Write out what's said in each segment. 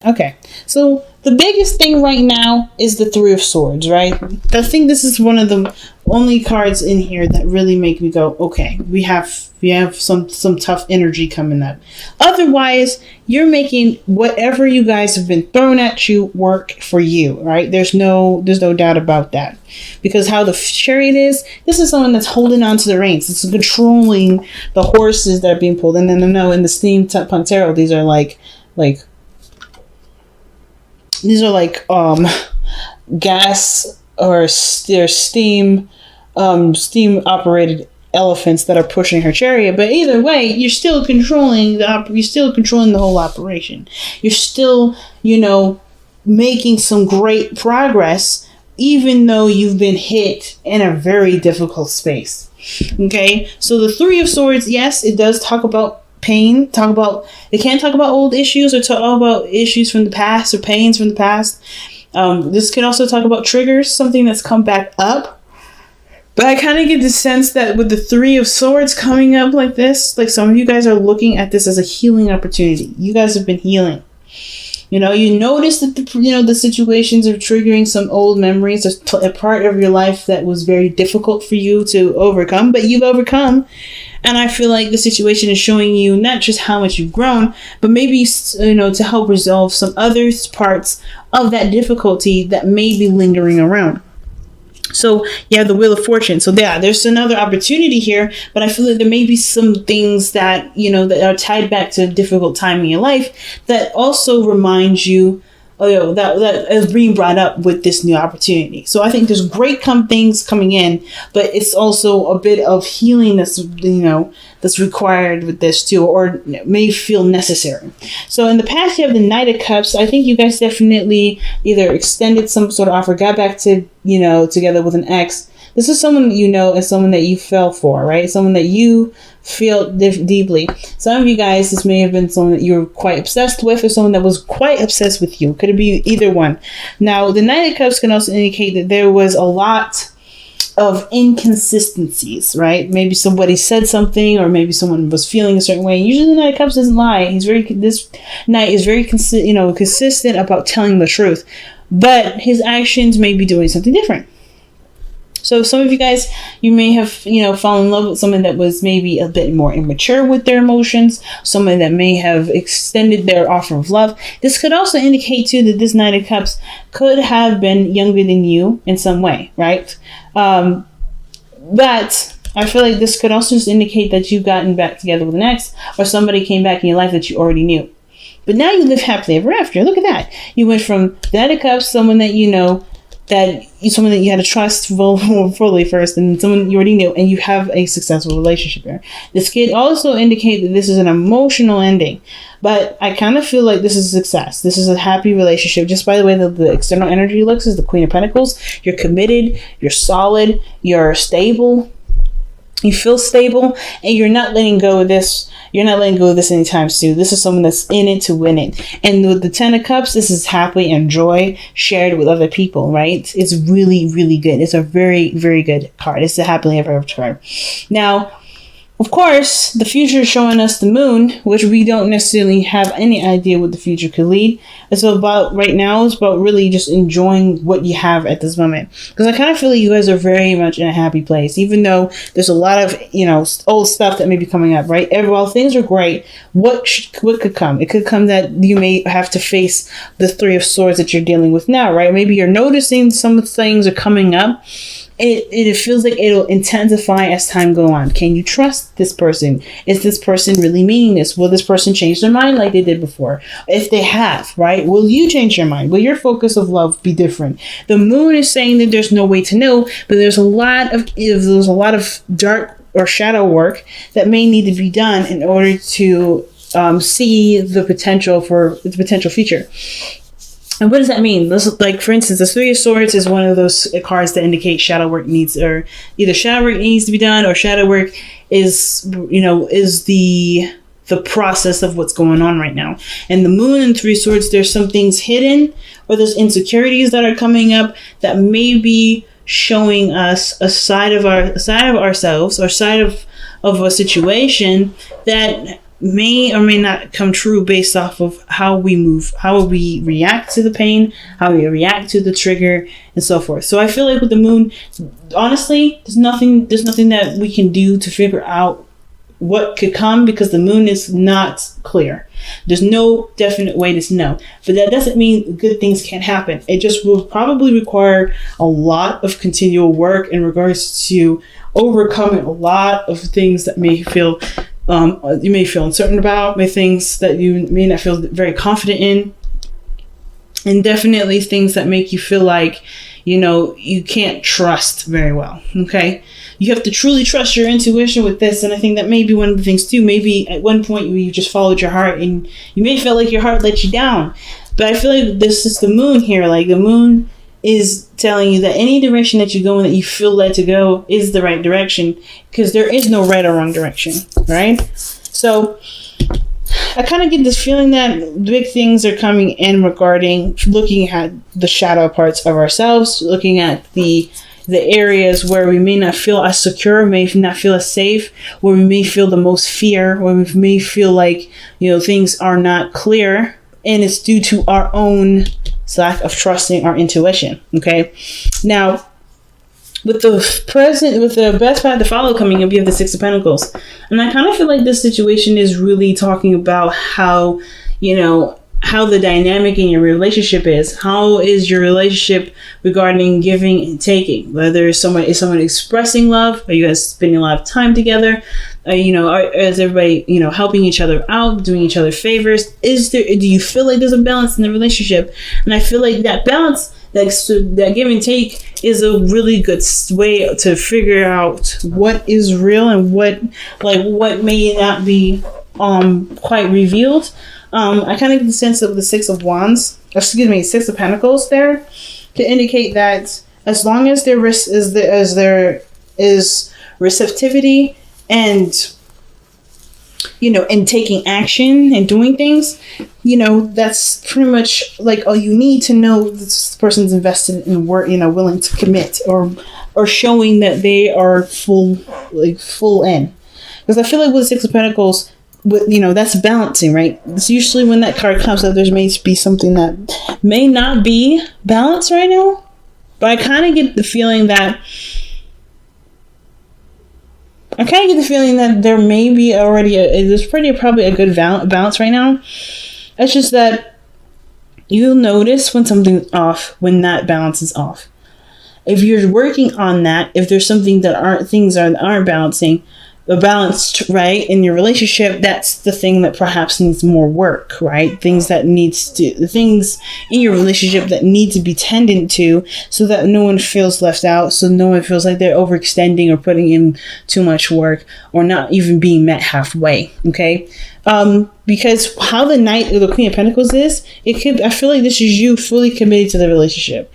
Okay, so the biggest thing right now is the Three of Swords, right? I think this is one of the only cards in here that really make me go, okay, we have some tough energy coming up. Otherwise, you're making whatever you guys have been thrown at you work for you, right? There's no doubt about that. Because how the Chariot is, this is someone that's holding on to the reins. It's controlling the horses that are being pulled. And then no, in the steampunk tarot, these are like gas or they're steam operated elephants that are pushing her chariot. But either way, you're still controlling the whole operation. You're still, making some great progress, even though you've been hit in a very difficult space. Okay, so the Three of Swords, yes, it does talk about pain. It can't talk about old issues or talk about issues from the past or pains from the past. This can also talk about triggers, something that's come back up. But I kind of get the sense that with the Three of Swords coming up like this, like some of you guys are looking at this as a healing opportunity. You guys have been healing. You notice that the situations are triggering some old memories. There's a part of your life that was very difficult for you to overcome, but you've overcome. And I feel like the situation is showing you not just how much you've grown, but maybe, to help resolve some other parts of that difficulty that may be lingering around. So you have the Wheel of Fortune. So yeah, there's another opportunity here, but I feel like there may be some things that, that are tied back to a difficult time in your life that also reminds you, that is being brought up with this new opportunity. So I think there's great things coming in, but it's also a bit of healing that's required with this too, or may feel necessary. So in the past, you have the Knight of Cups. I think you guys definitely either extended some sort of offer, got back to, together with an ex. This is someone as someone that you fell for, right? Someone that you feel deeply. Some of you guys, this may have been someone that you're quite obsessed with, or someone that was quite obsessed with you. Could it be either one? Now, the Knight of Cups can also indicate that there was a lot of inconsistencies, right? Maybe somebody said something, or maybe someone was feeling a certain way. Usually the Knight of Cups doesn't lie. This Knight is very consistent about telling the truth, but his actions may be doing something different. So some of you guys, you may have, fallen in love with someone that was maybe a bit more immature with their emotions, someone that may have extended their offer of love. This could also indicate too that this Knight of Cups could have been younger than you in some way, right? But I feel like this could also just indicate that you've gotten back together with an ex, or somebody came back in your life that you already knew. But now you live happily ever after. Look at that. You went from the Knight of Cups, someone that someone that you had to trust fully first, and someone you already knew, and you have a successful relationship here. This could also indicate that this is an emotional ending, but I kind of feel like this is a success. This is a happy relationship. Just by the way the external energy looks, is the Queen of Pentacles. You're committed, you're solid, you're stable. You feel stable, and you're not letting go of this. You're not letting go of this anytime soon. This is someone that's in it to win it. And with the Ten of Cups, this is happy and joy shared with other people, right? It's really, really good. It's a very, very good card. It's a happily ever after card. Now, of course, the future is showing us the moon, which we don't necessarily have any idea what the future could lead. It's about right now, it's about really just enjoying what you have at this moment. Because I kind of feel like you guys are very much in a happy place, even though there's a lot of, old stuff that may be coming up, right? While things are great, what could come? It could come that you may have to face the Three of Swords that you're dealing with now, right? Maybe you're noticing some things are coming up. It feels like it'll intensify as time go on. Can you trust this person? Is this person really meaning this? Will this person change their mind like they did before? If they have, right? Will you change your mind? Will your focus of love be different? The moon is saying that there's no way to know, but there's a lot of dark or shadow work that may need to be done in order to see the potential future. And what does that mean? Like, for instance, the Three of Swords is one of those cards that indicate shadow work needs, or either shadow work needs to be done, or shadow work is the process of what's going on right now. And the moon and Three of Swords, there's some things hidden, or there's insecurities that are coming up that may be showing us a side of ourselves, or side of a situation that may or may not come true based off of how we move, how we react to the pain, how we react to the trigger, and so forth. So I feel like with the moon, honestly, there's nothing that we can do to figure out what could come, because the moon is not clear. There's no definite way to know. But that doesn't mean good things can't happen. It just will probably require a lot of continual work in regards to overcoming a lot of things that may feel you may feel uncertain about, things that you may not feel very confident in, and definitely things that make you feel like, you can't trust very well. Okay, you have to truly trust your intuition with this, and I think that may be one of the things too. Maybe at one point you just followed your heart, and you may feel like your heart let you down, but I feel like this is the moon here. Like, the moon is telling you that any direction that you go in that you feel led to go is the right direction, because there is no right or wrong direction, right? So I kind of get this feeling that big things are coming in regarding looking at the shadow parts of ourselves, looking at the areas where we may not feel as secure, may not feel as safe, where we may feel the most fear, where we may feel like, things are not clear, and it's due to our own lack of trusting our intuition. Okay, now with the best path to follow coming up, you have the Six of Pentacles, and I kind of feel like this situation is really talking about how the dynamic in your relationship is. How is your relationship regarding giving and taking? Whether is someone expressing love? Are you guys spending a lot of time together? Is everybody, helping each other out, doing each other favors? Do you feel like there's a balance in the relationship? And I feel like that balance, that give and take, is a really good way to figure out what is real and what may not be quite revealed. I kind of get the sense of the Six of Pentacles there, to indicate that as long as there is receptivity and and taking action and doing things, that's pretty much like all you need to know this person's invested in work, willing to commit, or showing that they are full in. Because I feel like with the Six of Pentacles, that's balancing, right? It's usually when that card comes up, there may be something that may not be balanced right now, but I kind of get the feeling that there may be already there's probably a good balance right now. It's just that you'll notice when something's off, when that balance is off. If you're working on that, if there's something that aren't balancing, balanced right in your relationship, that's the thing that perhaps needs more work, right? Things in your relationship that need to be tended to, so that no one feels left out, so no one feels like they're overextending or putting in too much work, or not even being met halfway. Okay, because how the Knight or the Queen of Pentacles is, I feel like this is you fully committed to the relationship.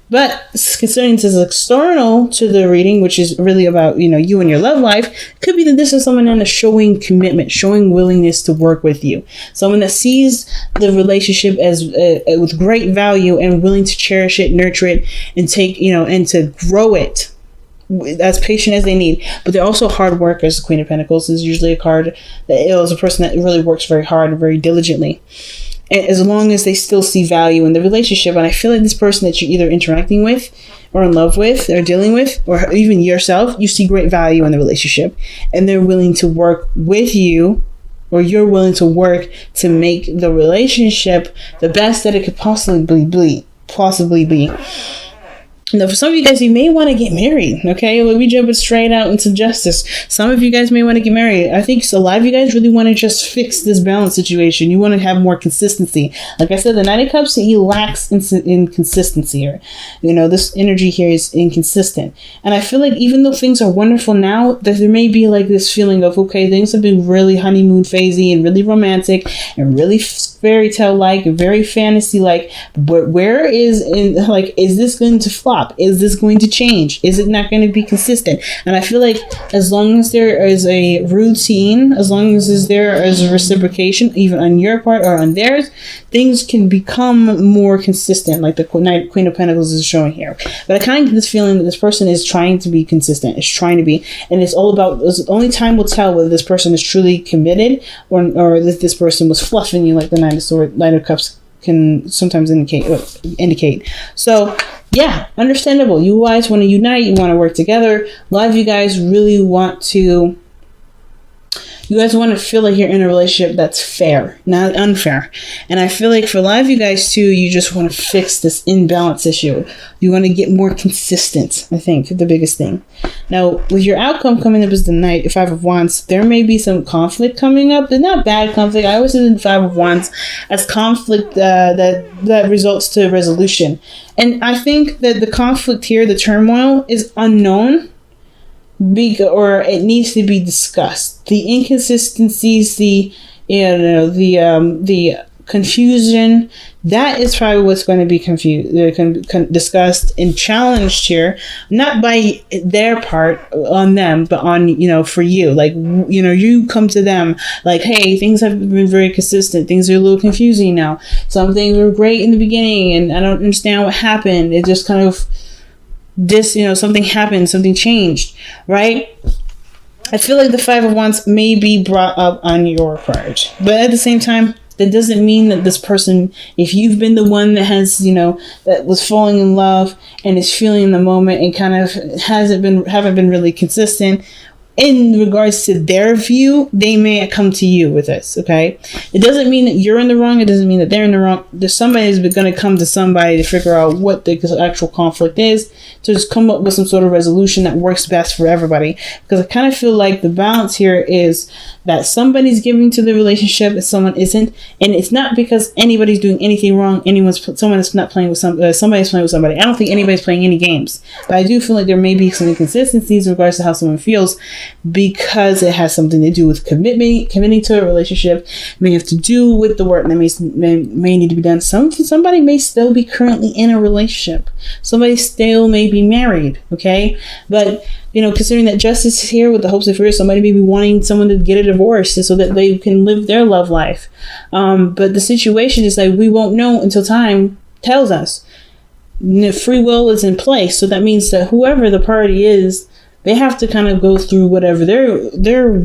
But concerning this external to the reading, which is really about, you and your love life, it could be that this is someone in showing commitment, showing willingness to work with you. Someone that sees the relationship as with great value and willing to cherish it, nurture it, and take, and to grow it as patient as they need. But they're also hard workers. The Queen of Pentacles is usually a card that is a person that really works very hard and very diligently. As long as they still see value in the relationship. And I feel like this person that you're either interacting with, or in love with, or dealing with, or even yourself, you see great value in the relationship, and they're willing to work with you, or you're willing to work to make the relationship the best that it could possibly be. Now, for some of you guys, you may want to get married, okay? Let me jump it straight out into justice. Some of you guys may want to get married. I think a lot of you guys really want to just fix this balance situation. You want to have more consistency. Like I said, the Knight of Cups, he lacks in consistency here. This energy here is inconsistent. And I feel like even though things are wonderful now, that there may be like this feeling of, okay, things have been really honeymoon phasey and really romantic and really fairy tale like and very fantasy like, but is this going to flop? stop? Is this going to change? Is it not going to be consistent? And I feel like as long as there is a routine, as long as there is a reciprocation, even on your part or on theirs, things can become more consistent, like the Queen of Pentacles is showing here. But I kind of get this feeling that this person is trying to be consistent, is trying to be, and it's all about, only time will tell whether this person is truly committed or that this person was fluffing you, like the Nine of Cups can sometimes indicate. So yeah, understandable. You guys want to unite, you want to work together. A lot of you guys really want to, you guys want to feel like you're in a relationship that's fair, not unfair. And I feel like for a lot of you guys too, you just want to fix this imbalance issue. You want to get more consistent, I think, the biggest thing. Now, with your outcome coming up as the Knight, 5 of Wands, there may be some conflict coming up. They're not bad conflict. I always see the 5 of Wands as conflict that results to resolution. And I think that the conflict here, the turmoil, is unknown. Or it needs to be discussed. The inconsistencies, the confusion, that is probably what's going to be discussed and challenged here, not by their part on them, but on, for you. Like, you come to them like, hey, things have been very consistent. Things are a little confusing now. Some things were great in the beginning and I don't understand what happened. It just kind of, something happened, something changed, right? I feel like the 5 of Wands may be brought up on your part, but at the same time, that doesn't mean that this person, if you've been the one that has, that was falling in love and is feeling the moment and kind of haven't been really consistent in regards to their view, they may come to you with this, okay? It doesn't mean that you're in the wrong. It doesn't mean that they're in the wrong. There's somebody's going to come to somebody to figure out what the actual conflict is, to just come up with some sort of resolution that works best for everybody. Because I kind of feel like the balance here is that somebody's giving to the relationship and someone isn't. And it's not because anybody's doing anything wrong. Someone is not playing with somebody's playing with somebody. I don't think anybody's playing any games. But I do feel like there may be some inconsistencies in regards to how someone feels, because it has something to do with committing to a relationship. It may have to do with the work that may need to be done. Somebody may still be currently in a relationship. Somebody still may be married, okay? But, considering that justice is here with the hopes of fear, somebody may be wanting someone to get a divorce so that they can live their love life. But the situation is like, we won't know until time tells us. Free will is in place. So that means that whoever the party is, they have to kind of go through whatever their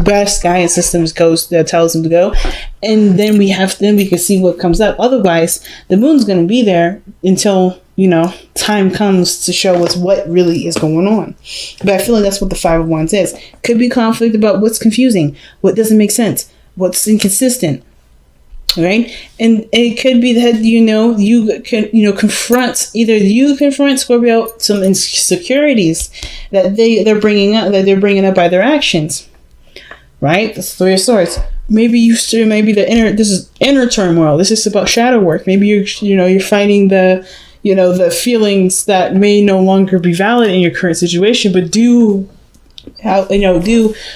best guidance systems tells them to go, and then we can see what comes up. Otherwise, the moon's going to be there until time comes to show us what really is going on. But I feel like that's what the 5 of Wands is. Could be conflict about what's confusing, what doesn't make sense, what's inconsistent. Right? And it could be that, you can, confront Scorpio some insecurities that they're bringing up by their actions. Right? That's 3 of Swords. Maybe this is inner turmoil. This is about shadow work. Maybe you're fighting the feelings that may no longer be valid in your current situation, but do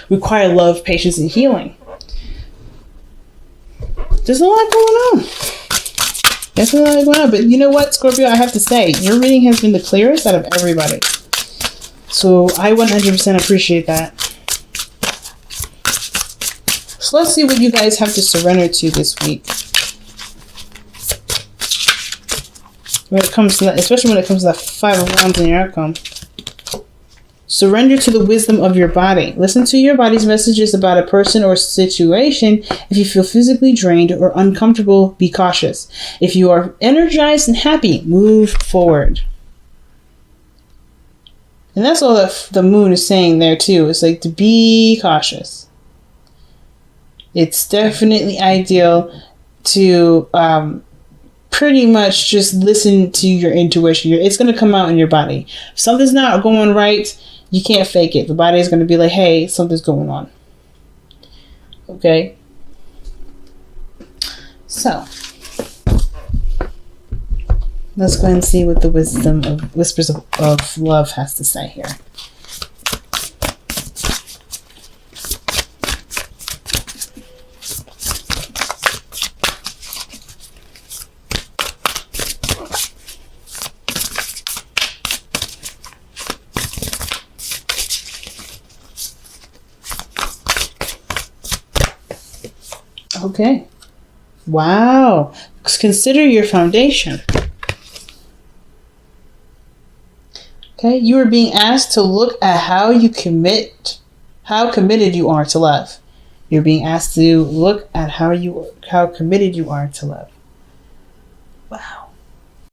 require love, patience, and healing. There's a lot going on. There's a lot going on. But you know what, Scorpio? I have to say, your reading has been the clearest out of everybody. So I 100% appreciate that. So let's see what you guys have to surrender to this week. When it comes to that, especially when it comes to that 5 of Wands in your outcome. Surrender to the wisdom of your body. Listen to your body's messages about a person or situation. If you feel physically drained or uncomfortable, be cautious. If you are energized and happy, move forward. And that's all the moon is saying there too. It's like to be cautious. It's definitely ideal to pretty much just listen to your intuition. It's going to come out in your body. If something's not going right, you can't fake it. The body is going to be like, hey, something's going on. Okay? So, let's go ahead and see what the wisdom of Whispers of Love has to say here. Okay. Wow. Consider your foundation. Okay, you are being asked to look at how committed you are to love. You're being asked to look at how committed you are to love.